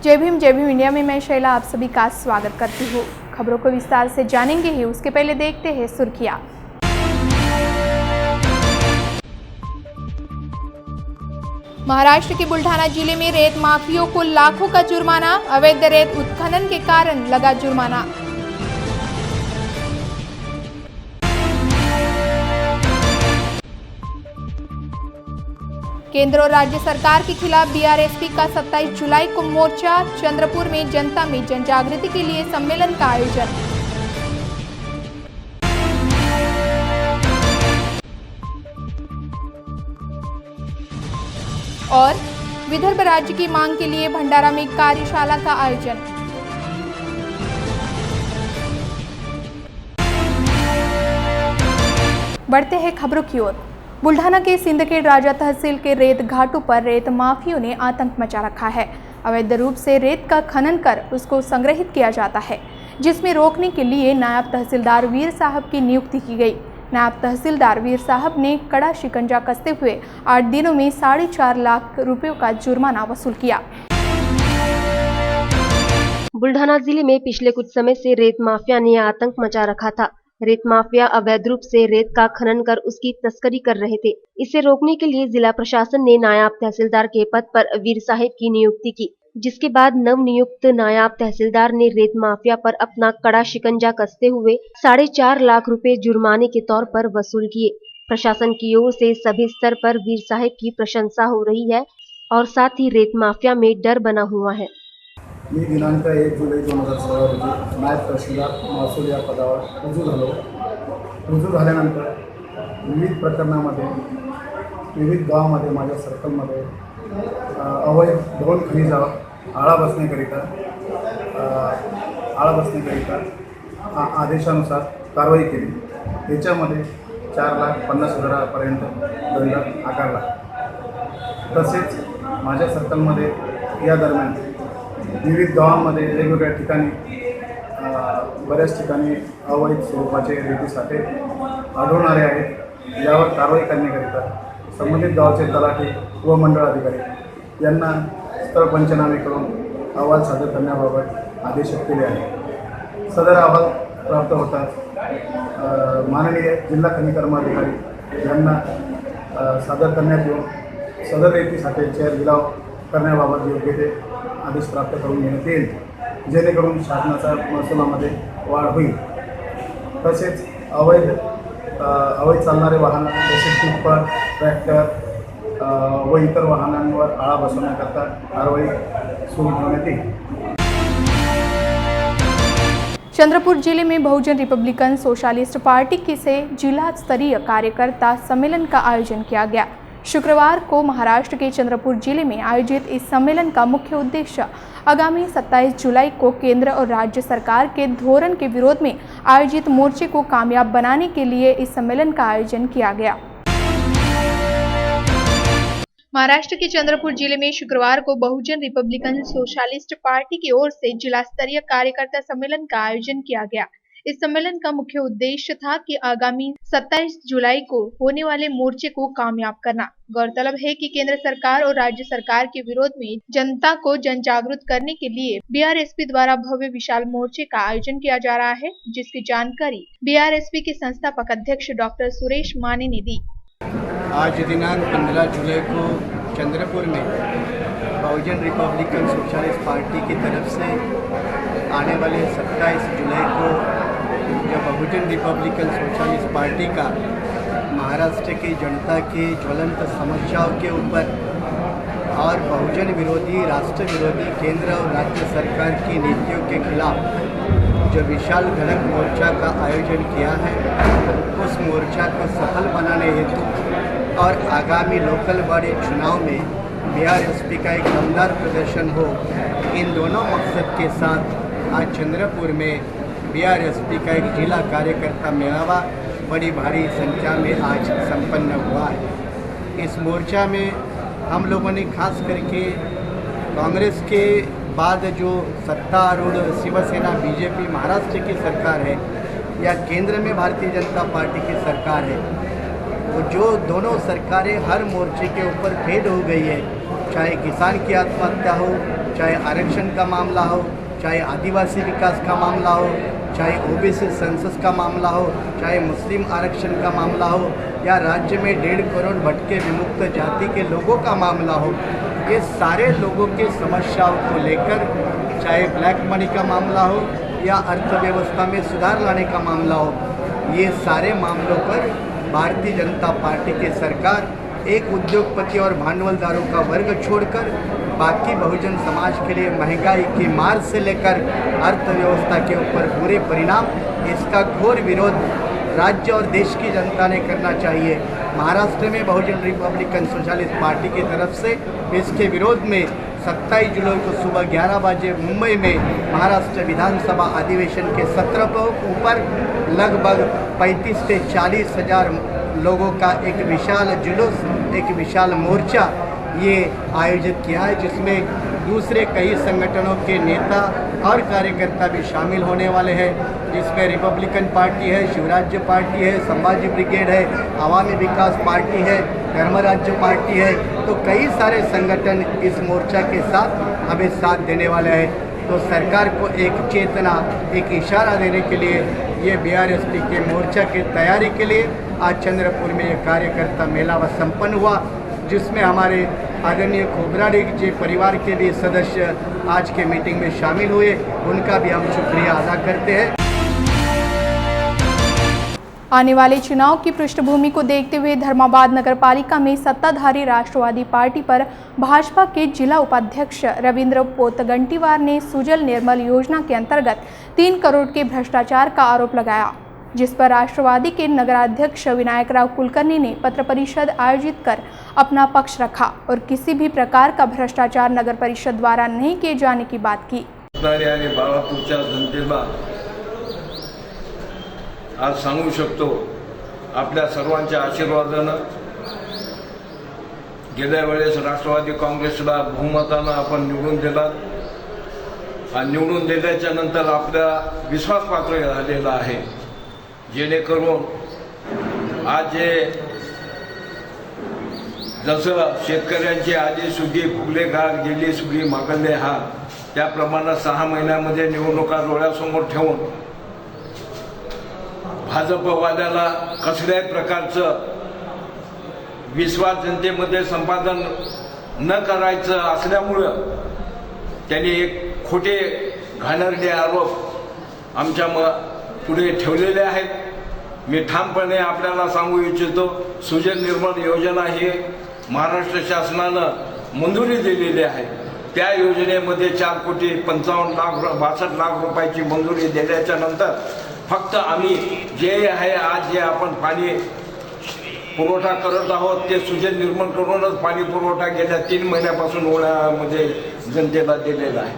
जय Bhim India में मैं शैला आप सभी का स्वागत करती हूँ। खबरों को विस्तार से जानेंगे ही, उसके पहले देखते हैं सुर्खियाँ। महाराष्ट्र के बुल्ढाना जिले में रेत माफियों को लाखों का जुर्माना, अवैध रेत उत्खनन के कारण लगा जुर्माना। केंद्र और राज्य सरकार के खिलाफ बीआरएसपी का 27 जुलाई को मोर्चा, चंद्रपुर में जनता में जनजागृति के लिए सम्मेलन का आयोजन। और विदर्भ राज्य की मांग के लिए भंडारा में कार्यशाला का आयोजन। बढ़ते हैं खबरों की ओर। बुल्ढाना के सिंदखेड़ राजा तहसील के रेत घाटों पर रेत माफियों ने आतंक मचा रखा है। अवैध रूप से रेत का खनन कर उसको संग्रहित किया जाता है, जिसमें रोकने के लिए नायब तहसीलदार वीर साहब की नियुक्ति की गई। नायब तहसीलदार वीर साहब ने कड़ा शिकंजा कसते हुए 8 दिनों में 4.5 लाख रुपयों का जुर्माना वसूल किया। बुल्ढाना जिले में पिछले कुछ समय से रेत माफिया ने आतंक मचा रखा था। रेत माफिया अवैध रूप से रेत का खनन कर उसकी तस्करी कर रहे थे। इसे रोकने के लिए जिला प्रशासन ने नायब तहसीलदार के पद पर वीर साहब की नियुक्ति की, जिसके बाद नव नियुक्त नायब तहसीलदार ने रेत माफिया पर अपना कड़ा शिकंजा कसते हुए 4.5 लाख रुपए जुर्माने के तौर पर वसूल किए। प्रशासन की ओर से सभी स्तर पर वीर साहब की प्रशंसा हो रही है और साथ ही रेत माफिया में डर बना हुआ है। मी दिनांक 1 जुलै 2016 रोजी नायब तहसीलदार महसूल या पदावर रुजू झालो। रुजू झाल्यानंतर विविध प्रकरणामध्ये विविध गावामध्ये माझ्या सर्कलमध्ये अवैध ढोल खनिजावर आळा बसण्याकरिता आदेशानुसार कारवाई केली। याच्यामध्ये 4,50,000पर्यंत दंड आकारला। तसेच माझ्या सर्कलमध्ये या दरम्यान विविध गावांमध्ये वेगवेगळ्या ठिकाणी बऱ्याच ठिकाणी अवैध स्वरूपाचे रेती साठे आढळणारे आहेत। यावर कारवाई करण्याकरिता संबंधित गावाचे तलाठी व मंडळ अधिकारी यांना स्थळ पंचनामे करून अहवाल सादर करण्याबाबत आदेश केले आहेत। सदर अहवाल प्राप्त होताच माननीय जिल्हा खनिज कर्माधिकारी यांना सादर करण्यात येऊन सदर रेती साठ्याचे लिलाव करण्याबाबत योग्य ते आदेश प्राप्त करून घेण्यात येईल, जेणेकरून शासनाच्या महसुलामध्ये वाढ होईल। तसेच अवैध चालणारे वाहन जसे टिप्पर, ट्रॅक्टर व इतर वाहनांवर आळा बसवण्याकरता कारवाई सुरू ठेवण्यात येईल। चंद्रपुर जिले में बहुजन रिपब्लिकन सोशलिस्ट पार्टी की से जिला स्तरीय कार्यकर्ता सम्मेलन का आयोजन किया गया। शुक्रवार को महाराष्ट्र के चंद्रपुर जिले में आयोजित इस सम्मेलन का मुख्य उद्देश्य आगामी 27 जुलाई को केंद्र और राज्य सरकार के धोरण के विरोध में आयोजित मोर्चे को कामयाब बनाने के लिए इस सम्मेलन का आयोजन किया गया। महाराष्ट्र के चंद्रपुर जिले में शुक्रवार को बहुजन रिपब्लिकन सोशलिस्ट पार्टी की ओर से जिला स्तरीय कार्यकर्ता सम्मेलन का आयोजन किया गया। इस सम्मेलन का मुख्य उद्देश्य था कि आगामी 27 जुलाई को होने वाले मोर्चे को कामयाब करना। गौरतलब है कि केंद्र सरकार और राज्य सरकार के विरोध में जनता को जनजागरूक करने के लिए बीआरएसपी द्वारा भव्य विशाल मोर्चे का आयोजन किया जा रहा है, जिसकी जानकारी बीआरएसपी के संस्थापक अध्यक्ष डॉक्टर सुरेश माने ने दी। आज दिनांक 15 जुलाई को चंद्रपुर में बहुजन रिपब्लिकन सोशलिस्ट पार्टी की तरफ से आने वाले 27 जुलाई को जो बहुजन रिपब्लिकन सोशलिस्ट पार्टी का महाराष्ट्र की जनता की ज्वलंत समस्याओं के ऊपर और बहुजन विरोधी, राष्ट्र विरोधी केंद्र और राज्य सरकार की नीतियों के खिलाफ जो विशाल घनक मोर्चा का आयोजन किया है, उस मोर्चा को सफल बनाने हेतु और आगामी लोकल बॉडी चुनाव में बीआरएसपी का एक दमदार प्रदर्शन हो, इन दोनों मकसद के साथ आज चंद्रपुर में बीआरएसपी का एक जिला कार्यकर्ता मेलावा बड़ी भारी संख्या में आज संपन्न हुआ है। इस मोर्चा में हम लोगों ने खास करके कांग्रेस के बाद जो सत्तारूढ़ शिवसेना बीजेपी महाराष्ट्र की सरकार है या केंद्र में भारतीय जनता पार्टी की सरकार है, वो जो दोनों सरकारें हर मोर्चे के ऊपर फेल हो गई है, चाहे किसान की आत्महत्या हो, चाहे आरक्षण का मामला हो, चाहे आदिवासी विकास का मामला हो, चाहे ओबीसी सेंसस का मामला हो, चाहे मुस्लिम आरक्षण का मामला हो, या राज्य में 1.5 करोड़ भटके विमुक्त जाति के लोगों का मामला हो, ये सारे लोगों की समस्याओं को लेकर, चाहे ब्लैक मनी का मामला हो या अर्थव्यवस्था में सुधार लाने का मामला हो, ये सारे मामलों पर भारतीय जनता पार्टी की सरकार एक उद्योगपति और भांडवलदारों का वर्ग छोड़कर बाकी बहुजन समाज के लिए महंगाई की मार से लेकर अर्थव्यवस्था के ऊपर बुरे परिणाम, इसका घोर विरोध राज्य और देश की जनता ने करना चाहिए। महाराष्ट्र में बहुजन रिपब्लिकन सोशलिस्ट पार्टी की तरफ से इसके विरोध में 27 जुलाई को सुबह 11 बजे मुंबई में महाराष्ट्र विधानसभा अधिवेशन के सत्र के ऊपर लगभग 35 से 40 हज़ार लोगों का एक विशाल जुलूस, एक विशाल मोर्चा ये आयोजित किया है, जिसमें दूसरे कई संगठनों के नेता और कार्यकर्ता भी शामिल होने वाले हैं, जिसमें रिपब्लिकन पार्टी है, शिवराज्य पार्टी है, संभाजी ब्रिगेड है, आवामी विकास पार्टी है, धर्मराज्य पार्टी है। तो कई सारे संगठन इस मोर्चा के साथ हमें साथ देने वाले हैं। तो सरकार को एक चेतना, एक इशारा देने के लिए ये बीआरएसपी के मोर्चा की तैयारी के लिए आज चंद्रपुर में एक कार्यकर्ता मेला व संपन्न हुआ, जिसमें हमारे आदरणीय खोबराडे जी परिवार के भी सदस्य आज के मीटिंग में शामिल हुए। उनका भी हम शुक्रिया अदा करते हैं। आने वाले चुनाव की पृष्ठभूमि को देखते हुए धर्माबाद नगरपालिका में सत्ताधारी राष्ट्रवादी पार्टी पर भाजपा के जिला उपाध्यक्ष रविंद्र पोतगंटीवार ने सुजल निर्मल योजना के अंतर्गत 3 करोड़ के भ्रष्टाचार का आरोप लगाया, जिस पर राष्ट्रवादी के नगराध्यक्ष विनायकराव कुलकर्णी ने पत्र परिषद आयोजित कर अपना पक्ष रखा और किसी भी प्रकार का भ्रष्टाचार नगर परिषद द्वारा नहीं किए जाने की बात की। आज सांगू शकतो, आपल्या सर्वांच्या आशीर्वादानं गेल्या वेळेस राष्ट्रवादी काँग्रेसला बहुमतानं आपण निवडून दिलात आणि निवडून दिल्याच्या नंतर आपल्या विश्वासपात्र झालेला आहे, जेणेकरून आज जे जसं शेतकऱ्यांची आधी सुगी फुगले घाल गेली सुगी मागले हाल, त्याप्रमाणे 6 महिन्यामध्ये निवडणुका डोळ्यासमोर ठेवून भाजपवाद्याला कसल्याही प्रकारचं विश्वास जनतेमध्ये संपादन न करायचं असल्यामुळं त्यांनी एक खोटे घाणेरडे आरोप आमच्या पुढे ठेवलेले आहेत। मी ठामपणे आपल्याला सांगू इच्छितो, सुजल निर्मल योजना ही महाराष्ट्र शासनानं मंजुरी दिलेली आहे। त्या योजनेमध्ये 4,55,62,00,000 रुपयाची मंजुरी दिल्याच्या नंतर फक्त आम्ही जे आहे आज जे आपण पाणी पुरवठा करत आहोत ते सुजल निर्मल करूनच पाणी पुरवठा गेल्या 3 महिन्यापासून उन्हाळ्यामध्ये जनतेला दिलेला आहे।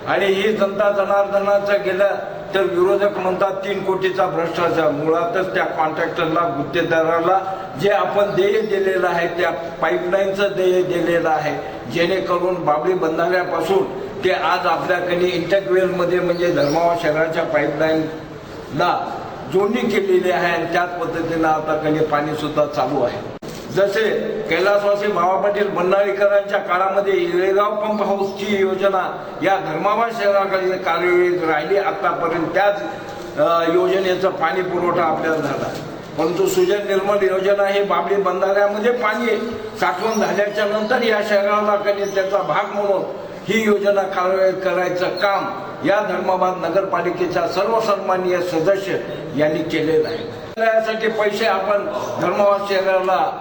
आणि ही जनता जनार्दनाचं गेलं तर विरोधक म्हणतात 3 कोटीचा भ्रष्टाचार। मुळातच त्या कॉन्ट्रॅक्टरला, गुत्तेदाराला जे आपण देय दिलेलं आहे त्या पाईपलाईनचं देय दिलेलं आहे, जेणेकरून बाबळी बंधाऱ्यापासून ते आज आपल्याकडे इंटरवेलमध्ये म्हणजे धर्मावा शहराच्या पाईपलाईनला जोडणी केलेली आहे आणि त्याच पद्धतीनं आता कधी पाणी सुद्धा चालू आहे। जसे कैलासवासी बाबा पाटील बंडाळीकरांच्या काळामध्ये इरेगाव पंप हाऊसची योजना या धर्माबाद शहराकडे कार्यरत राहिली, आतापर्यंत त्याच योजनेचं पाणी पुरवठा आपल्याला झाला। परंतु सुजल निर्मल योजना ही बाबळी बंधाऱ्यामध्ये पाणी साठवण झाल्याच्या नंतर या शहराला कधी त्याचा भाग म्हणून ही योजना कार्यरत करायचं काम या धर्माबाद नगरपालिकेच्या सर्व सन्माननीय सदस्य यांनी केलेलं आहे। यासाठी पैसे आपण धर्माबाद शहराला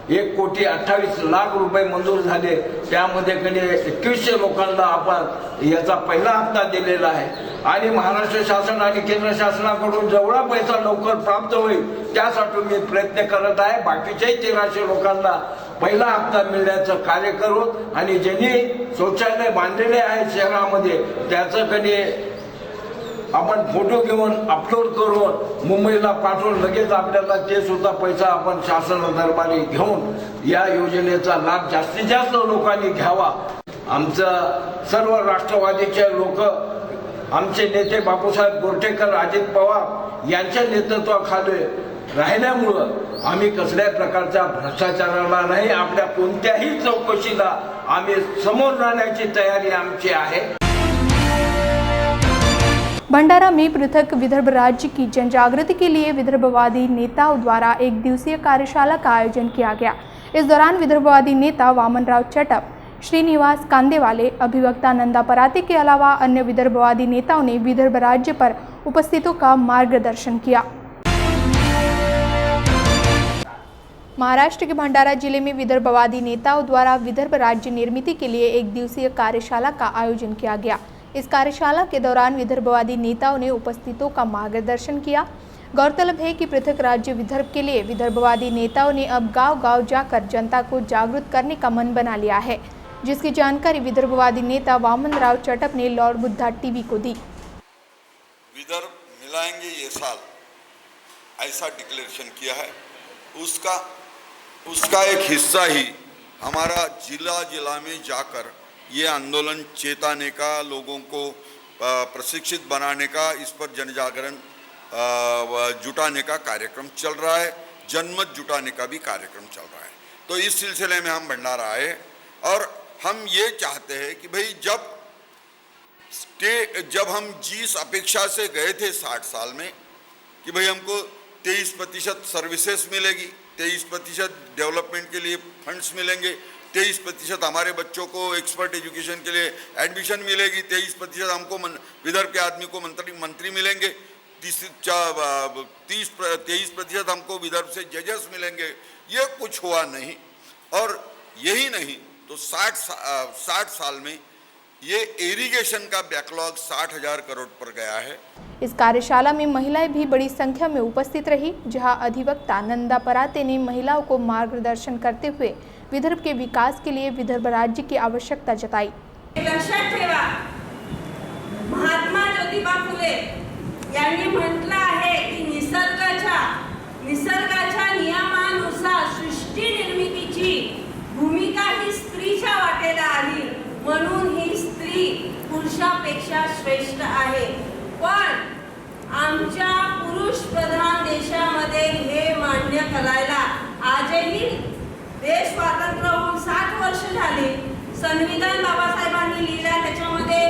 1,28,00,000 रुपये मंजूर झाले, त्यामध्ये कधी 2100 लोकांना आपण याचा पहिला हप्ता दिलेला आहे आणि महाराष्ट्र शासन आणि केंद्र शासनाकडून जेवढा पैसा लवकर प्राप्त होईल त्यासाठी मी प्रयत्न करत आहे। बाकीच्याही 1300 लोकांना पहिला हप्ता मिळण्याचं कार्य करू आणि ज्यांनी शौचालय बांधलेले आहे शहरामध्ये त्याचं कधी आपण फोटो घेऊन अपलोड करून मुंबईला पाठवून लगेच आपल्याला ते सुद्धा पैसा आपण शासन दरबारी घेऊन या योजनेचा लाभ जास्तीत जास्त लोकांनी घ्यावा। आमचं सर्व राष्ट्रवादीचे लोक, आमचे नेते बापूसाहेब गोरठेकर, अजित पवार यांच्या नेतृत्वाखाली राहिल्यामुळं आम्ही कसल्याही प्रकारच्या भ्रष्टाचाराला नाही, आपल्या कोणत्याही चौकशीला आम्ही समोर राहण्याची तयारी आमची आहे। भंडारा में पृथक विदर्भ राज्य की जन जागृति के लिए विदर्भवादी नेताओं द्वारा एक दिवसीय कार्यशाला का आयोजन किया गया। इस दौरान विदर्भवादी नेता वामनराव चटप, श्रीनिवास कांदेवाले, अभिवक्ता नंदा पराते के अलावा अन्य विदर्भवादी नेताओं ने विदर्भ राज्य पर उपस्थितों का मार्गदर्शन किया। महाराष्ट्र के भंडारा जिले में विदर्भवादी नेताओं द्वारा विदर्भ राज्य निर्मिति के लिए एक दिवसीय कार्यशाला का आयोजन किया गया। इस कार्यशाला के दौरान विदर्भवादी नेताओं ने उपस्थितों का मार्गदर्शन किया। गौरतलब है कि पृथक राज्य विदर्भ के लिए विदर्भवादी नेताओं ने अब गांव-गांव जाकर जनता को जागरूक करने का मन बना लिया है, जिसकी जानकारी विदर्भवादी नेता वामनराव चटप ने लॉर्ड बुद्धा टीवी को दी। विदर्भ मिलाएंगे ये साल, ऐसा डिक्लेरेशन किया है। उसका एक हिस्सा ही हमारा जिला में जाकर ये आंदोलन चेताने का, लोगों को प्रशिक्षित बनाने का, इस पर जन जागरण जुटाने का कार्यक्रम चल रहा है। जनमत जुटाने का भी कार्यक्रम चल रहा है। तो इस सिलसिले में हम भंडारा आए और हम ये चाहते हैं कि भाई जब हम जिस अपेक्षा से गए थे 60 साल में कि भाई हमको 23% सर्विसेज मिलेगी, 23% डेवलपमेंट के लिए फंड्स मिलेंगे, 23% हमारे बच्चों को एक्सपर्ट एजुकेशन के लिए एडमिशन मिलेगी, 23% हमको विदर्भ के आदमी को मंत्री मिलेंगे, 23% हमको विदर्भ से जजेस मिलेंगे। ये कुछ हुआ नहीं। और यही नहीं तो 60 साल में ये इरिगेशन का बैकलॉग 60,000 करोड़ पर गया है। इस कार्यशाला में महिलाएं भी बड़ी संख्या में उपस्थित रही, जहां अधिवक्ता नंदा पराते ने महिलाओं को मार्गदर्शन करते हुए विदर्भ के विकास के लिए विदर्भ राज्य की आवश्यकता जताई। लक्षात ठेवा, महात्मा ज्योतिबा फुले यांनी म्हटलं आहे की निसर्गाच्या नियमानुसार सृष्टी निर्मितीची भूमिका ही स्त्रीच्या वाटेला आली, म्हणून ही स्त्री पुरुषापेक्षा श्रेष्ठ आहे। पण आमच्या पुरुष प्रधान देशामध्ये हे मान्य करायला आजही देश स्वातंत्र्य होऊन 60 वर्ष झाली। संविधान बाबासाहेबांनी लिहिलं, त्याच्यामध्ये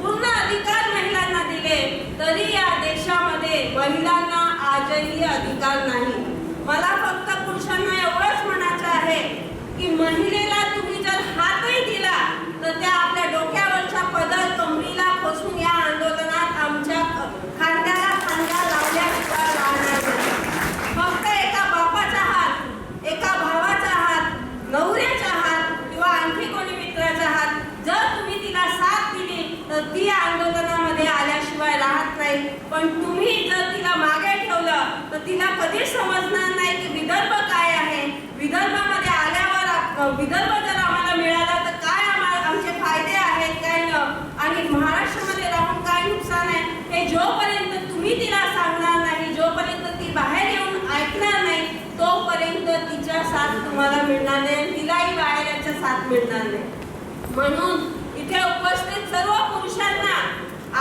पूर्ण अधिकार महिलांना दिले, तरी या देशामध्ये महिलांना आजही अधिकार नाही। मला फक्त पुरुषांना एवढंच म्हणायचं आहे की महिलेला तुम्ही जर हातही दिला तर त्या आपल्या डोक्यावरच्या पदर कमरीला खोसून या आंदोलनात आमच्या खांद्याला खांदा लावल्याशिवाय राहणार नाही। फक्त एका बापाचा हात, एका भावाचा हात, नवऱ्याचा हात किंवा आणखी कोणी मित्राचा हात जर तुम्ही तिला साथ दिली तर ती आंदोलनामध्ये आल्याशिवाय राहत नाही। पण तुम्ही जर तिला मागे ठेवलं तर तिला कधीच समजणार नाही की विदर्भ काय आहे। विदर्भामध्ये आल्यावर विदर्भ जर आम्हाला मिळाला तर काय आमचे फायदे आहेत, काय न, आणि महाराष्ट्रामध्ये राहून काय नुकसान आहे, हे जोपर्यंत तुम्ही तिला सांगणार नाही, जोपर्यंत ती बाहेर येऊन ऐकणार नाही, तोपर्यंत तिच्या साथ तुम्हाला मिळणार नाही, तिलाही बाहेर याच्या साथ मिळणार नाही। म्हणून इथे उपस्थित सर्व पुरुषांना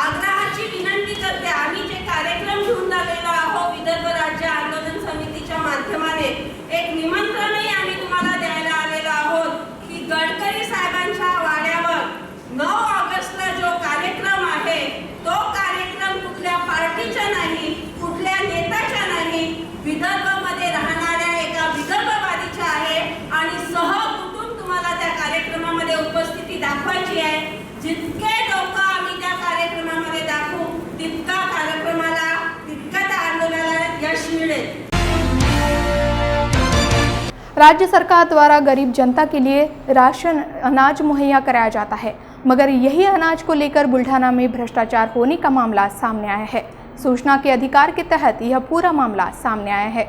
आग्रहाची विनंती करते, आम्ही जे कार्यक्रम घेऊन आलेलो आहोत विदर्भ राज्य आंदोलन समितीच्या माध्यमाने एक निमंत्रणही आम्ही तुम्हाला द्यायला आलेलो आहोत की गडकरी साहेबांच्या वाड्यावर 9 ऑगस्टला जो कार्यक्रम आहे तो कार्यक्रम कुठल्या पार्टीचा नाही, कुठल्या नेत्याचा नाही, विदर्भामध्ये राहणाऱ्या एका विदर्भवादीचा आहे आणि सहकुटुंब तुम्हाला त्या कार्यक्रमामध्ये उपस्थिती दाखवायची आहे। जितके लोक आम्ही त्या कार्यक्रमामध्ये दाखवू तितका त्या आंदोलनाला यश मिळेल। राज्य सरकार द्वारा गरीब जनता के लिए राशन अनाज मुहैया कराया जाता है, मगर यही अनाज को लेकर बुल्ढाना में भ्रष्टाचार होने का मामला सामने आया है। सूचना के अधिकार के तहत यह पूरा मामला सामने आया है।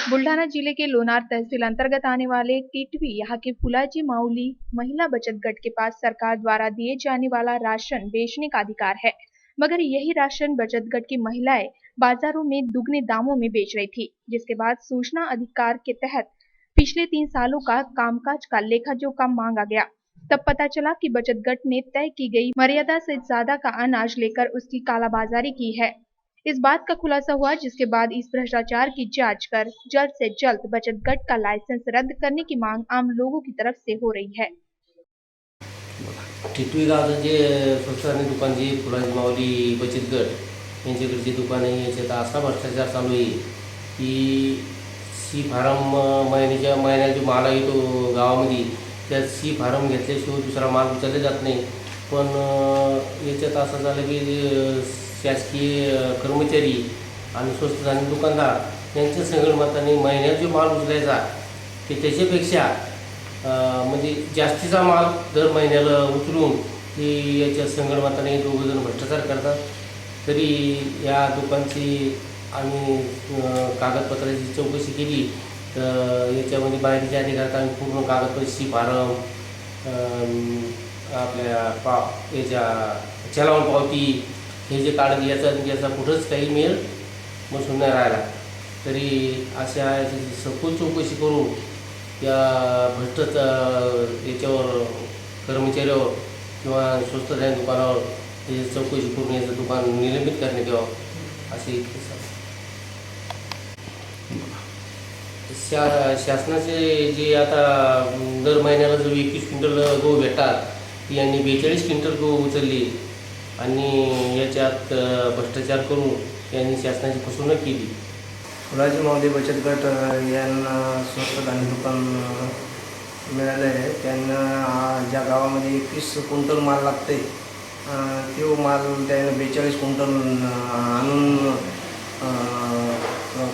बुल्ढाना जिले के लोनार तहसील अंतर्गत आने वाले टिटवी यहाँ के फुलाजी माउली महिला बचत गट के पास सरकार द्वारा दिए जाने वाला राशन बेचने का अधिकार है, मगर यही राशन बचत गट की महिलाएं बाजारों में दुगने दामों में बेच रही थी, जिसके बाद सूचना अधिकार के तहत पिछले 3 सालों का कामकाज का लेखा जोखा मांगा गया। तब पता चला कि बचत गट ने तय की गई मर्यादा से ज्यादा का अनाज लेकर उसकी कालाबाजारी की है। इस बात का खुलासा हुआ, जिसके बाद इस भ्रष्टाचार की जांच कर जल्द से जल्द बचत गट का लाइसेंस रद्द करने की मांग आम लोगों की तरफ से हो रही है। टिटवी गावचं जे स्वस्त दुकान जे फुलाजी माऊली बचत गट यांच्याकडचे दुकान आहे, याच्यात असा भ्रष्टाचार चालू आहे की सी फार्म महिन्याला जो माल येतो गावामध्ये, त्यात सी फार्म घेतल्याशिवाय दुसरा माल उचलला जात नाही. पण याच्यात असं झालं की शासकीय कर्मचारी आणि स्वस्त धान्य दुकानदार यांच्या संगणमताने महिन्यात जो माल उचलायचा ते त्याच्यापेक्षा म्हणजे जास्तीचा माल दर महिन्याला उचलून ते याच्या संगणमताने दोघंजण भ्रष्टाचार करतात. तरी या दुकानची आम्ही कागदपत्राची चौकशी केली तर याच्यामध्ये बाहेरच्या अधिकारात आम्ही पूर्ण कागदपत्र सी फार्म, आपल्या याच्या चलावण पावती हे जे काढले याचा कुठंच काही मेळ बसून नाही राहिला. तरी अशा सखोल चौकशी करून या भ्रष्ट याच्यावर कर्मचाऱ्यावर किंवा स्वस्त धान्य दुकानावर याची चौकशी करून याचं दुकान निलंबित करण्यात यावं असे शासनाचे जे आता दर महिन्याला जो 21 क्विंटल गहू भेटतात यांनी 42 क्विंटल गहू उचलली आणि याच्यात भ्रष्टाचार करून यांनी शासनाची फसवणूक केली. फुलाजी माऊली बचत गट यांना स्वस्त धान्य दुकान मिळालं आहे. त्यांना ज्या गावामध्ये 21 क्विंटल माल लागते तो माल त्यानं 42 क्विंटल आणून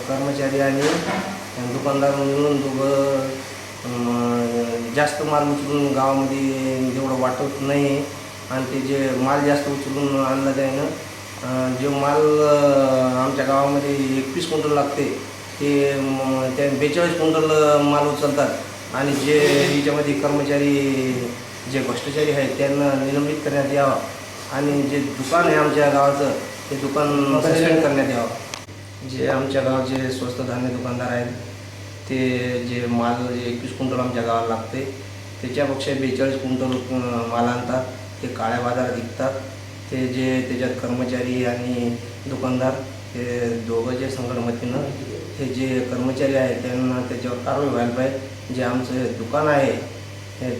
कर्मचारी आणि दुकानदार मिळून दोघं जास्त माल उचलून गावामध्ये जेवढं वाटत नाही आणि ते जे माल जास्त उचलून आणलं त्यानं जो माल आमच्या गावामध्ये 21 क्विंटल लागते ते त्या 42 क्विंटल माल उचलतात आणि जे याच्यामध्ये कर्मचारी जे भ्रष्टाचारी आहेत त्यांना निलंबित करण्यात यावं आणि जे दुकान आहे आमच्या गावाचं ते दुकान सस्पेंड करण्यात यावं. जे आमच्या गावाचे स्वस्त धान्य दुकानदार आहेत ते जे माल जे 21 क्विंटल आमच्या गावाला लागते त्याच्यापेक्षा 42 क्विंटल माल आणतात, ते काळ्या बाजारात विकतात. ते जे त्याच्यात कर्मचारी आणि दुकानदार हे दोघं जे संघटनेनं हे जे कर्मचारी आहेत त्यांना त्याच्यावर कारवाई व्हायला पाहिजे. जे आमचं दुकान आहे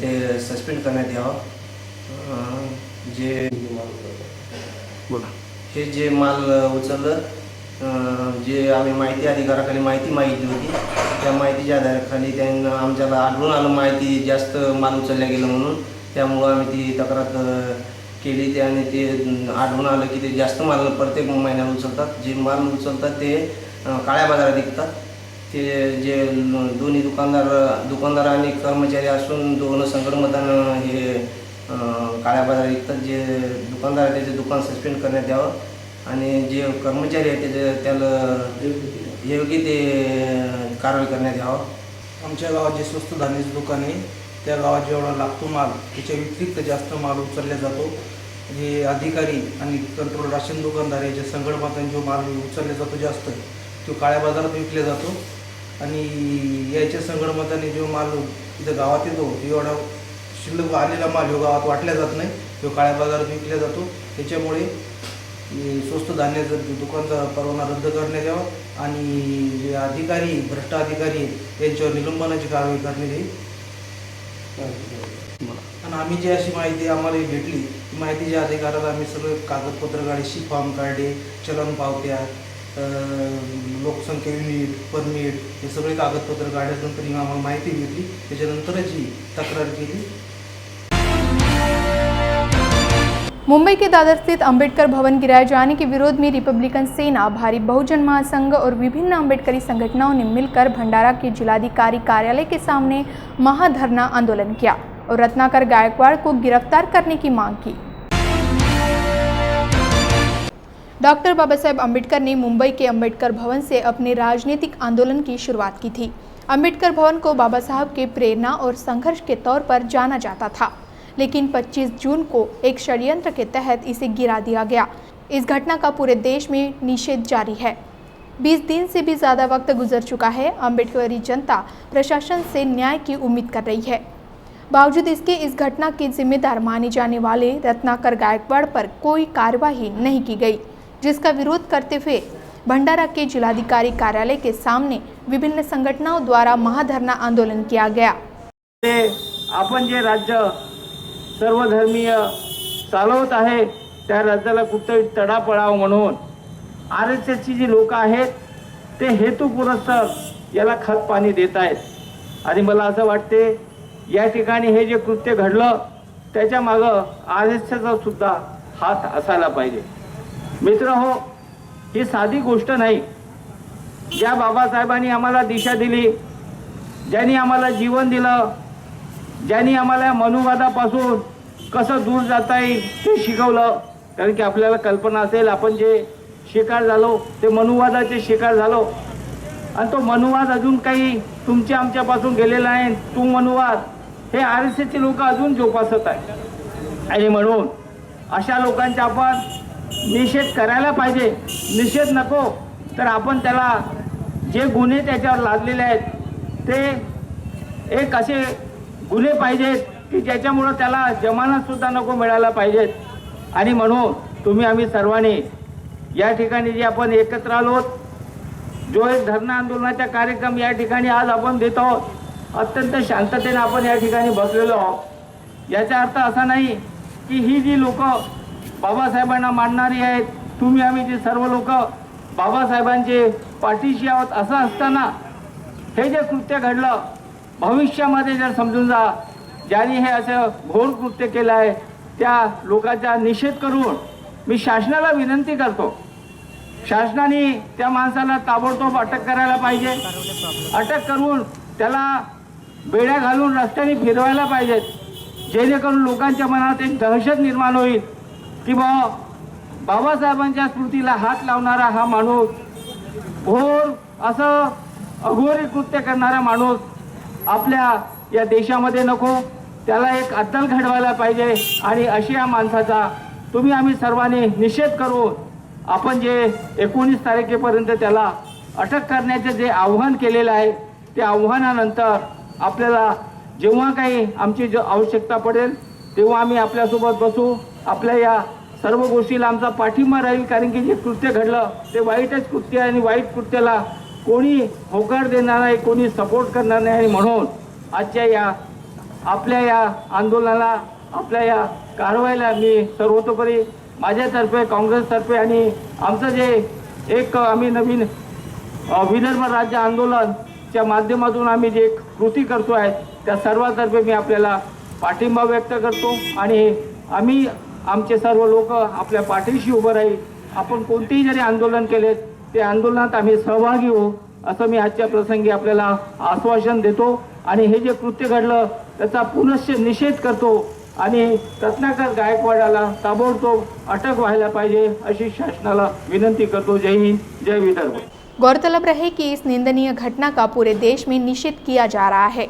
ते सस्पेंड करण्यात यावं. जे बोला हे जे माल उचललं जे आम्ही माहिती अधिकाराखाली माहिती मागितली होती त्या माहितीच्या आधाराखाली त्यांना आमच्याला आढळून आलं माहिती जास्त माल उचलल्या गेलं म्हणून, त्यामुळं आम्ही ती तक्रार केली. आणि ते आढळून आलं की ते जास्त माल प्रत्येक महिन्याला उचलतात. जे माल उचलतात ते काळ्या बाजारात विकतात. ते जे दोन्ही दुकानदार आणि कर्मचारी असून दोन संगणमतानं हे काळ्या बाजारात विकतात. जे दुकानदार आहे त्याचे दुकान सस्पेंड करण्यात यावं आणि जे कर्मचारी आहेत त्याला योग्य ते कारवाई करण्यात यावं. आमच्या गावात जे स्वस्त धान्याचं दुकान आहे त्या गावात जेवढा लागतो माल त्याच्या व्यतिरिक्त जास्त माल उचलला जातो. जे अधिकारी आणि कंट्रोल राशन दुकानदार याच्या संगणमताने जो माल उचलला जातो जास्त तो काळ्या बाजारात विकला जातो आणि याच्या संगणमताने जो माल इथं गावात येतो एवढा शिल्लक आलेला माल जो गावात वाटला जात नाही तो काळ्या बाजारात विकला जातो. त्याच्यामुळे स्वस्त धान्याचं दुकानचा परवाना रद्द करण्यात यावा आणि जे अधिकारी भ्रष्ट अधिकारी यांच्यावर निलंबनाची कारवाई करण्यात येईल. आणि आम्ही जी अशी माहिती आम्हाला भेटली ती माहितीच्या अधिकारात आम्ही सगळे कागदपत्र काढले, सी फॉर्म काढले, चलन पावत्या, लोकसंख्या युनिट, परमिट हे सगळे कागदपत्र काढल्यानंतर आम्हाला माहिती भेटली. त्याच्यानंतरच ही तक्रार केली. मुंबई के दादर स्थित अंबेडकर भवन गिराए जाने के विरोध में रिपब्लिकन सेना, भारी बहुजन महासंघ और विभिन्न अंबेडकरी संगठनों ने मिलकर भंडारा के जिलाधिकारी कार्यालय के सामने महाधरना आंदोलन किया और रत्नाकर गायकवाड़ को गिरफ्तार करने की मांग की। डॉक्टर बाबा साहेब अम्बेडकर ने मुंबई के अंबेडकर भवन से अपने राजनीतिक आंदोलन की शुरुआत की थी। अंबेडकर भवन को बाबा साहब के प्रेरणा और संघर्ष के तौर पर जाना जाता था, लेकिन 25 जून को एक षड्यंत्र के तहत इसे गिरा दिया गया। इस घटना का पूरे देश में निषेध जारी है। 20 दिन से भी ज़्यादा वक्त गुजर चुका है। अम्बेडकरी जनता प्रशासन से न्याय की उम्मीद कर रही है। बावजूद इसके इस घटना के जिम्मेदार माने जाने वाले रत्नाकर गायकवाड़ पर कोई कार्रवाई नहीं की गई। जिसका विरोध करते हुए भंडारा के जिलाधिकारी कार्यालय के सामने विभिन्न संगठनों द्वारा महाधरना आंदोलन किया गया। आपण जे राज्य सर्वधर्मीय चालवत आहे त्या राज्याला कुठेतरी तडा पडावा म्हणून RSSची जी लोक आहेत ते हेतुपुरस्सर याला खत पाणी देत आहेत आणि मला असं वाटते या ठिकाणी हे जे कृत्य घडलं त्याच्या मागं RSSचा सुद्धा हात असायला पाहिजे। मित्रहो, ही साधी गोष्ट नाही। ज्या बाबासाहेबांनी आम्हाला दिशा दिली, ज्यांनी आम्हाला जीवन दिलं, ज्यांनी आम्हाला मनुवादापासून कसं दूर जाता येईल ते शिकवलं, कारण की आपल्याला कल्पना असेल आपण जे शिकार झालो ते मनुवादाचे शिकार झालो आणि तो मनुवाद अजून काही तुमच्या आमच्यापासून गेलेला आहे। तो मनुवाद हे RSSचे लोक अजून जोपासत आहेत आणि म्हणून अशा लोकांचा आपण निषेध करायला पाहिजे। निषेध नको तर आपण त्याला जे गुन्हे त्याच्यावर लादलेले आहेत ते एक असे गुन्हे पाहिजेत की ज्याच्यामुळे त्याला जमानत सुद्धा नको मिळायला पाहिजेत आणि म्हणून तुम्ही आम्ही सर्वांनी या ठिकाणी जे आपण एकत्र आलो, जो एक धरणा आंदोलनाचा कार्यक्रम या ठिकाणी आज आपण देत आहोत, अत्यंत शांततेने आपण या ठिकाणी बसलेलो आहोत। याचा अर्थ असा नाही की ही जी लोक बाबासाहेबांना मानणारी आहेत, तुम्ही आम्ही जे सर्व लोक बाबासाहेबांचे पाठीशी आहोत असं असताना हे जे कृत्य घडलं भविष्यामध्ये जर समजून जा ज्यांनी हे असं घोर कृत्य केलं आहे त्या लोकांचा निषेध करून मी शासनाला विनंती करतो, शासनाने त्या माणसाला ताबडतोब अटक करायला पाहिजे। अटक करून त्याला बेड्या घालून रस्त्याने फिरवायला पाहिजेत, जेणेकरून लोकांच्या मनात एक दहशत निर्माण होईल की बाबासाहेबांच्या स्मृतीला हात लावणारा हा माणूस, घोर असं अघोरी कृत्य करणारा माणूस आपल्या या देशामध्ये नको, त्याला एक अद्दल घडवायला पाहिजे आणि अशा माणसाचा तुम्ही आम्ही सर्वांनी निषेध करून आपण जे 19 तारखेपर्यंत त्याला अटक करण्याचे जे आव्हान केलेलं आहे त्या आव्हानानंतर आपल्याला जेव्हा काही आमची जो आवश्यकता पडेल तेव्हा आम्ही आपल्यासोबत बसू। आपल्या या सर्व गोष्टीला आमचा पाठिंबा राहील, कारण की जे कृत्य घडलं ते वाईटच कृत्य आणि वाईट कृत्याला कोणी होकार देणार नाही, कोणी सपोर्ट करणार नाही आणि म्हणून आजच्या या आपल्या या आंदोलनाला आपल्या या कारवाईला मी सर्वतोपरी माझ्यातर्फे काँग्रेसतर्फे आणि आमचं जे एक आम्ही नवीन विदर्भ राज्य आंदोलनच्या माध्यमातून आम्ही जे कृती करतो आहे त्या सर्वांतर्फे मी आपल्याला पाठिंबा व्यक्त करतो आणि आम्ही आमचे सर्व लोक आपल्या पाठीशी उभं राहील। आपण कोणतेही जरी आंदोलन केले ते आंदोलनात आम्ही सहभागी होऊ असं मी आजच्या प्रसंगी आपल्याला आश्वासन देतो आणि हे जे कृत्य घडलं त्याचा पुनश्च निषेध करतो आणि रत्नाकर गायकवाडाला ताबडतोब अटक व्हायला पाहिजे अशी शासनाला विनंती करतो। जय हिंद, जय विदर्भ। गौरतलब रहे कि इस निंदनीय घटना का पूरे देश में निषेध किया जा रहा है।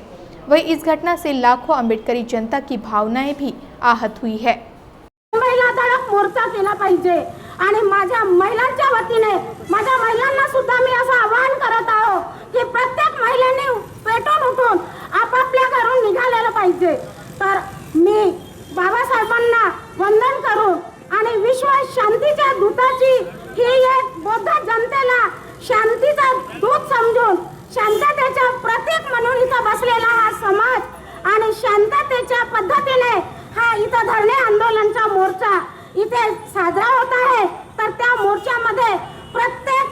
वही इस घटना से लाखों अम्बेडकरी जनता की भावनाएं भी आहत हुई है। महिला धडक मोर्चा केला पाहिजे आणि माझ्या महिलांच्या वतीने माझ्या महिलांना सुद्धा मी असं आवाहन करत आहो की प्रत्येक महिलेने पेटून उठून आपापल्या घरून निघालेलं पाहिजे। तर मी बाबासाहेबांना वंदन करून आणि विश्व शांतीच्या दूताची ही एक बौद्ध जनतेला शांतीचा दूत समजून शांततेच्या प्रतीक म्हणून इथं बसलेला हा समाज आणि शांततेच्या पद्धतीने हा इथं धरणे आंदोलनचा मोर्चा इथे साजरा होत आहे। तर त्या मोर्चामध्ये प्रत्येक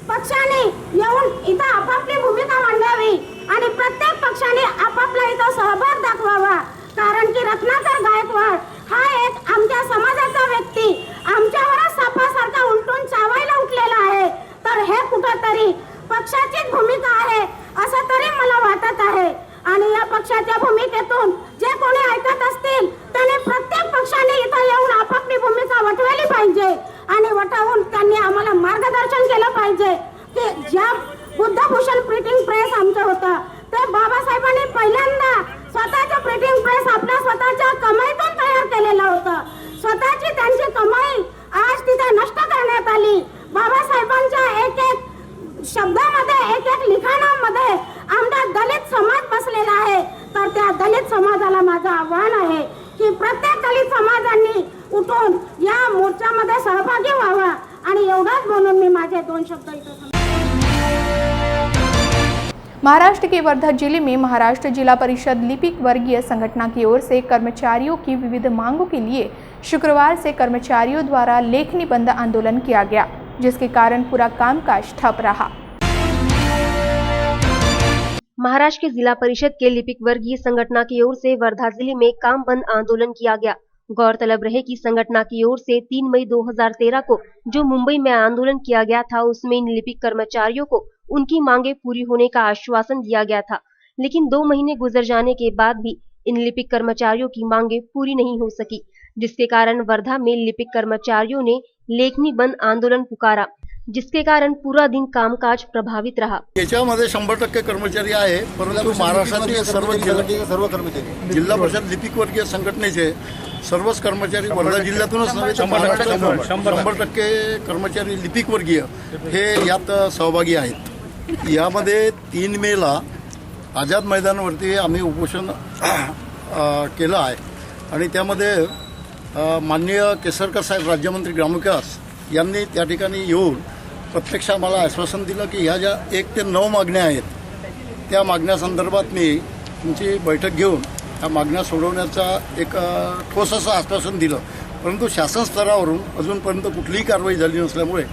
पक्षाने येऊन इथं आपापली भूमिका मांडावी आणि प्रत्येक पक्षाने आपापला इथं सहभाग दाखवावा, कारण की रत्नाकर गायकवाड हा एक आमच्या समाजाचा व्यक्ती आमच्यावरच सापासारखा उलटून चावायला उठलेला आहे। तर हे कुठंतरी पक्षाचीच भूमिका आहे असं तरी मला वाटत आहे आणि या पक्षाच्या भूमिकेतून जे कोणी ऐकत असतील त्याने प्रत्येक पक्षाने इथं येऊन आपापली भूमिका वठवली पाहिजे आणि वठवून त्यांनी आम्हाला मार्गदर्शन केलं पाहिजे की ज्या बुद्धभूषण प्रिंटिंग प्रेस आमचं होतं ते बाबासाहेबांनी पहिल्यांदा स्वतःचं प्रिंटिंग प्रेस आपल्या स्वतःच्या कमाईतून तयार केलेलं होतं। स्वतःची त्यांची कमाई आज तिथे नष्ट करण्यात आली। बाबासाहेबांच्या एक एक शब्दामध्ये एक एक लिखाणामध्ये आमचा दलित समाज बसलेला आहे। तर त्या दलित समाजाला माझं आव्हान आहे की प्रत्येक दलित समाजांनी उठून या मोर्चामध्ये सहभागी व्हावा आणि हे 2 शब्द इथं सांगते. महाराष्ट्र के वर्धा जिले में महाराष्ट्र जिला परिषद लिपिक वर्गीय संगठन की ओर से कर्मचारियों की विविध मांगों के लिए शुक्रवार से कर्मचारियों द्वारा लेखनी बंद आंदोलन किया गया, जिसके कारण पूरा कामकाज ठप रहा। महाराष्ट्र के जिला परिषद के लिपिक वर्गीय संगठन की ओर से वर्धा जिले में काम बंद आंदोलन किया गया। गौरतलब रहे कि संगठन की ओर से 3 मई 2013 को जो मुंबई में आंदोलन किया गया था, उसमें इन लिपिक कर्मचारियों को उनकी मांगे पूरी होने का आश्वासन दिया गया था, लेकिन 2 महीने गुजर जाने के बाद भी इन लिपिक कर्मचारियों की मांगे पूरी नहीं हो सकी, जिसके कारण वर्धा में लिपिक कर्मचारियों ने लेखनी बंद आंदोलन पुकारा, जिसके कारण पूरा दिन कामकाज प्रभावित रहा। याच्यामध्ये 100% कर्मचारी आहे, परंतु महाराष्ट्रातील सर्व कर्मचारी जिल्हा परिषद लिपिक वर्गीय संघटनेचे सर्वच कर्मचारी वर्धा जिल्ह्यातूनच नव्हे तर महाराष्ट्रातून 100% कर्मचारी लिपिक वर्गीय हे यात सहभागी आहेत। यामध्ये 3 मेला आझाद मैदानावरती आम्ही उपोषण केलं आहे आणि त्यामध्ये माननीय केसरकर साहेब राज्यमंत्री ग्रामविकास यांनी त्या ठिकाणी येऊन प्रत्यक्ष आम्हाला आश्वासन दिलं की ह्या ज्या 1 ते 9 मागण्या आहेत त्या मागण्यासंदर्भात मी तुमची बैठक घेऊन त्या मागण्या सोडवण्याचा एक ठोस असं आश्वासन दिलं, परंतु शासन स्तरावरून अजूनपर्यंत कुठलीही कारवाई झाली नसल्यामुळे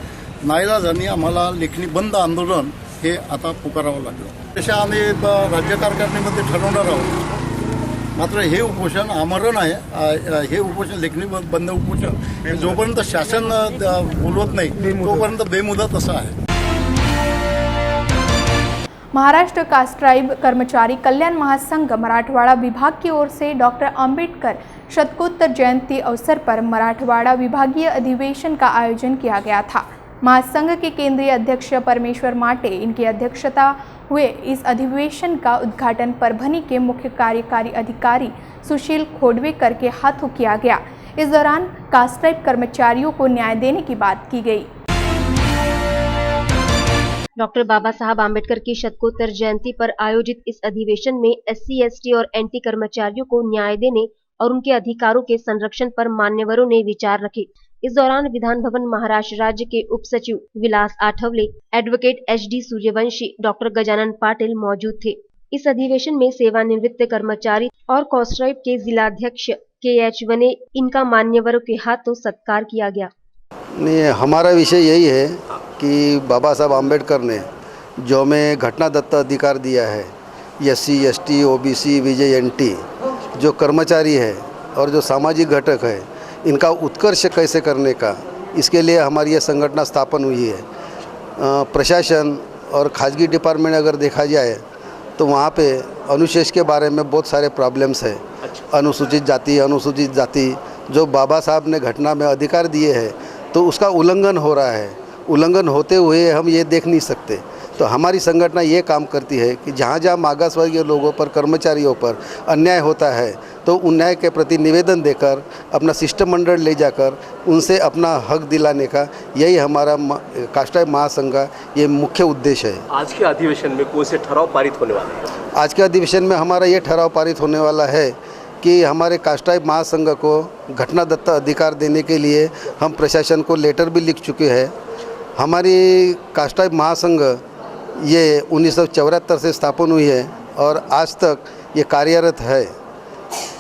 नाईलाजाने आम्हाला लेखनी बंद आंदोलन हे आता पुकारावं लागलं। तशा आम्ही राज्य कारकारिणीमध्ये ठरवणार आहोत, मात्र हे उपोषण आमरण आहे। हे उपोषण लेखनी बंद उपोषण जोपर्यंत शासन बोलवत नाही तोपर्यंत बेमुदत असं आहे। महाराष्ट्र कास्ट ट्राइब कर्मचारी कल्याण महासंघ मराठवाड़ा विभाग की ओर से डॉक्टर अंबेडकर शतकोत्तर जयंती अवसर पर मराठवाड़ा विभागीय अधिवेशन का आयोजन किया गया था। महासंघ के केंद्रीय अध्यक्ष परमेश्वर माटे इनकी अध्यक्षता हुए इस अधिवेशन का उद्घाटन परभनी के मुख्य कार्यकारी अधिकारी सुशील खोडवेकर के हाथों किया गया। इस दौरान कास्ट ट्राइब कर्मचारियों को न्याय देने की बात की गई। डॉक्टर बाबा साहब आम्बेडकर की शतकोत्तर जयंती पर आयोजित इस अधिवेशन में SC, ST और NT कर्मचारियों को न्याय देने और उनके अधिकारों के संरक्षण पर मान्यवरों ने विचार रखे। इस दौरान विधान भवन महाराष्ट्र राज्य के उप सचिव Vilas Athawale, advocate HD Suryavanshi, doctor Gajanan Patil मौजूद थे। इस अधिवेशन में सेवानिवृत्त कर्मचारी और कास्ट ट्राइब के जिलाध्यक्ष KH वने इनका मान्यवरों के हाथों सत्कार किया गया। नहीं, हमारा विषय यही है कि बाबा साहब आम्बेडकर ने जो हमें घटना दत्त अधिकार दिया है, SC, ST, OBC, VJ, NT जो कर्मचारी है और जो सामाजिक घटक है, इनका उत्कर्ष कैसे करने का, इसके लिए हमारी यह संगठन स्थापन हुई है। प्रशासन और खाजगी डिपार्टमेंट अगर देखा जाए तो वहाँ पे अनुशेष के बारे में बहुत सारे प्रॉब्लम्स है। अनुसूचित जाति जो बाबा साहब ने घटना में अधिकार दिए हैं तो उसका उल्लंघन हो रहा है। उल्लंघन होते हुए हम ये देख नहीं सकते, तो हमारी संगठन ये काम करती है कि जहाँ जहाँ मागास वर्गीय लोगों पर, कर्मचारियों पर अन्याय होता है तो उन न्याय के प्रति निवेदन देकर अपना शिष्टमंडल ले जाकर उनसे अपना हक दिलाने का यही हमारा कास्ट ट्राइब महासंघ का ये मुख्य उद्देश्य है। आज के अधिवेशन में कौन से ठराव पारित होने वाले हैं? आज के अधिवेशन में हमारा ये ठराव पारित होने वाला है कि हमारे कास्ट ट्राइब महासंघ को घटना दत्त अधिकार देने के लिए हम प्रशासन को लेटर भी लिख चुके हैं। हमारी कास्ट ट्राइब महासंघ ये 1974 से स्थापन हुई है और आज तक ये कार्यरत है।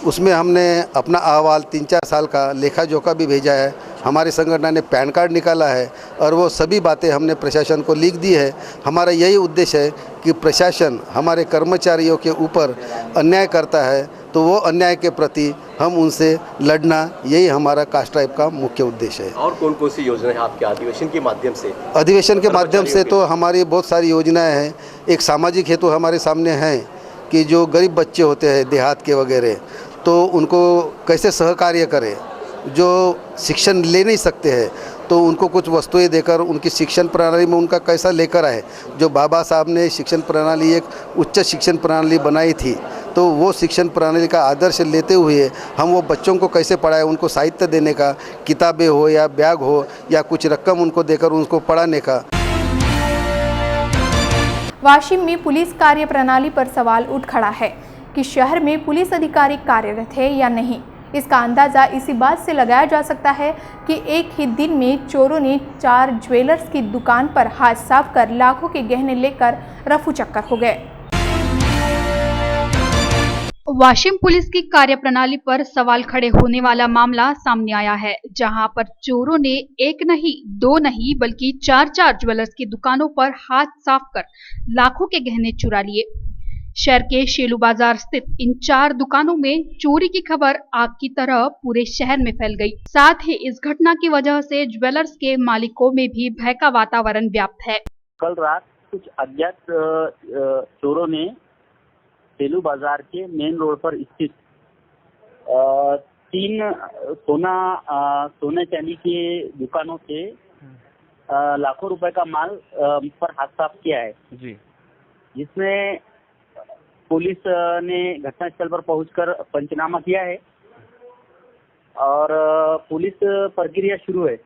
उसमें हमने अपना अहवाल 3-4 साल का लेखा जोखा भी भेजा है। हमारे संगठन ने पैन कार्ड निकाला है और वो सभी बातें हमने प्रशासन को लिख दी है। हमारा यही उद्देश्य है कि प्रशासन हमारे कर्मचारियों के ऊपर अन्याय करता है तो वो अन्याय के प्रति हम उनसे लड़ना, यही हमारा कास्ट ट्राइब का मुख्य उद्देश्य है। और कौन कौन सी योजनाएं आपके अधिवेशन के माध्यम से? अधिवेशन के माध्यम से तो हमारी बहुत सारी योजनाएं हैं। एक सामाजिक हेतु हमारे सामने है कि जो गरीब बच्चे होते हैं देहात के वगैरह, तो उनको कैसे सहकार्य करें। जो शिक्षण ले नहीं सकते हैं तो उनको कुछ वस्तुएं देकर उनकी शिक्षण प्रणाली में उनका कैसा लेकर आए। जो बाबा साहब ने शिक्षण प्रणाली एक उच्च शिक्षण प्रणाली बनाई थी, तो वो शिक्षण प्रणाली का आदर्श लेते हुए हम वो बच्चों को कैसे पढ़ाएं, उनको साहित्य देने का, किताबें हो या बैग हो या कुछ रकम उनको देकर उनको पढ़ाने का। वाशिम में पुलिस कार्य प्रणाली पर सवाल उठ खड़ा है कि शहर में पुलिस अधिकारी कार्यरत है या नहीं। इसका अंदाज़ा इसी बात से लगाया जा सकता है कि एक ही दिन में चोरों ने 4 ज्वेलर्स की दुकान पर हाथ साफ कर लाखों के गहने लेकर रफू चक्कर हो गए। वाशिम पुलिस की कार्यप्रणाली पर सवाल खड़े होने वाला मामला सामने आया है, जहां पर चोरों ने एक नहीं, 2 नहीं बल्कि 4 ज्वेलर्स की दुकानों पर हाथ साफ कर लाखों के गहने चुरा लिए। शहर के शेलू बाजार स्थित इन 4 दुकानों में चोरी की खबर आग की तरह पूरे शहर में फैल गई। साथ ही इस घटना की वजह से ज्वेलर्स के मालिकों में भी भय का वातावरण व्याप्त है। कल रात कुछ अज्ञात चोरों ने शेलू बाजार के मेन रोड पर स्थित 3 सोने चांदी के दुकानों से लाखों रुपए का माल पर हाथ साफ किया है जी, जिसमें पुलिस ने घटनास्थल पर पहुंचकर पंचनामा किया है और पुलिस प्रक्रिया शुरू है।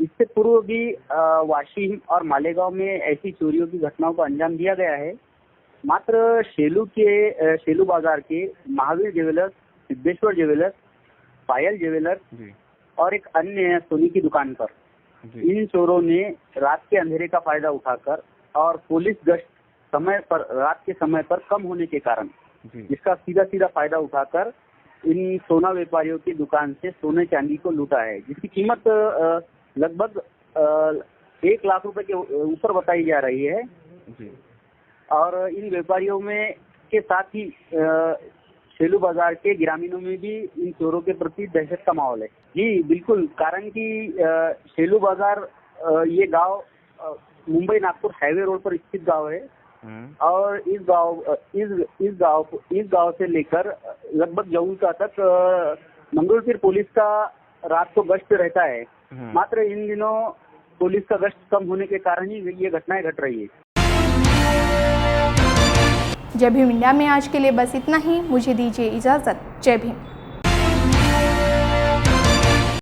इससे पूर्व भी वाशिम और मालेगांव में ऐसी चोरियों की घटनाओं को अंजाम दिया गया है। मात्र शेलू बाजार के महावीर ज्वेलर्स, सिद्धेश्वर ज्वेलर्स, पायल ज्वेलर्स और एक अन्य सोनी की दुकान पर इन चोरों ने रात के अंधेरे का फायदा उठाकर और पुलिस गश्त रात के समय पर कम होने के कारण इसका सीधा फायदा उठाकर इन सोना व्यापारियों की दुकान से सोने चांदी को लूटा है, जिसकी कीमत लगभग 1 लाख रुपए के ऊपर बताई जा रही है। और इन व्यापारियों में के साथ ही शेलू बाजार के ग्रामीणों में भी इन चोरों के प्रति दहशत का माहौल है। जी बिल्कुल, कारण कि शेलू बाजार ये गांव मुंबई नागपुर हाईवे रोड पर स्थित गांव है और इस गांव से लेकर लगभग जऊलका तक मंगोलपीर पुलिस का रात को गश्त रहता है। मात्र इन दिनों पुलिस का गश्त कम होने के कारण ही ये घटनाएं घट रही है। जय भीम इंडिया में आज के लिए बस इतना ही। मुझे दीजिए इजाजत। जय भीम।